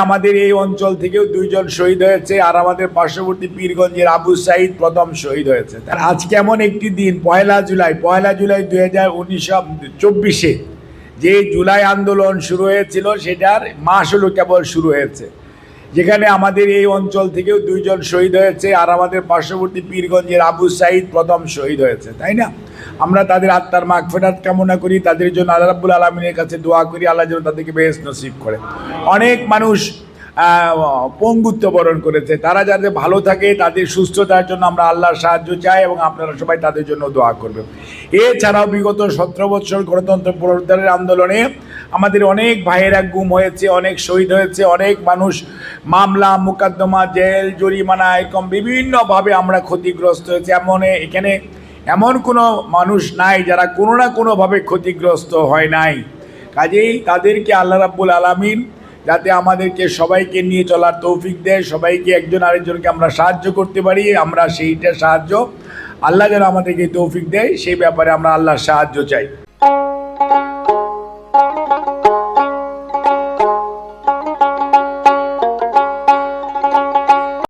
আমাদের এই অঞ্চল থেকেও দুইজন শহীদ হয়েছে, আর আমাদের পার্শ্ববর্তী পীরগঞ্জের আবু সাইদ প্রথম শহীদ হয়েছে। আজকে এমন একটি দিন, পয়লা জুলাই 2024 যে জুলাই আন্দোলন শুরু হয়েছিল সেটার মাস হলো কেবল শুরু হয়েছে, যেখানে আমাদের এই অঞ্চল থেকেও দুইজন শহীদ হয়েছে, আর আমাদের পার্শ্ববর্তী পীরগঞ্জের আবু সাইদ প্রথম শহীদ হয়েছে, তাই না? আমরা তাদের আত্মার মাগফিরাত কামনা করি, তাদের জন্য আল্লাহ রাব্বুল আলামিনের কাছে দোয়া করি, আল্লাহ যেন তাদেরকে বেহেশত নসিব করে। অনেক মানুষ পঙ্গুত্ব বরণ করেছে, তারা যাতে ভালো থাকে, তাদের সুস্থতার জন্য আমরা আল্লাহর সাহায্য চাই এবং আপনারা সবাই তাদের জন্য দোয়া করবেন। এছাড়াও বিগত 17 বছর গণতন্ত্র পুনরুদ্ধারের আন্দোলনে আমাদের অনেক ভাইয়েরা গুম হয়েছে, অনেক শহীদ হয়েছে, অনেক মানুষ মামলা মোকদ্দমা জেল জরিমানা এরকম বিভিন্নভাবে আমরা ক্ষতিগ্রস্ত হয়েছে। এখানে এমন কোনো মানুষ নাই যারা কোনো না কোনোভাবে ক্ষতিগ্রস্ত হয় নাই। কাজেই তাদেরকে আল্লাহ রাব্বুল আলামিন যাতে আমাদেরকে সবাইকে নিয়ে চলার তৌফিক দেয়, সবাইকে একজন আরেকজনকে আমরা সাহায্য করতে পারি, আমরা সেইটা সাহায্য আল্লাহ যেন আমাদেরকে তৌফিক দেয়, সেই ব্যাপারে আমরা আল্লাহর সাহায্য চাই।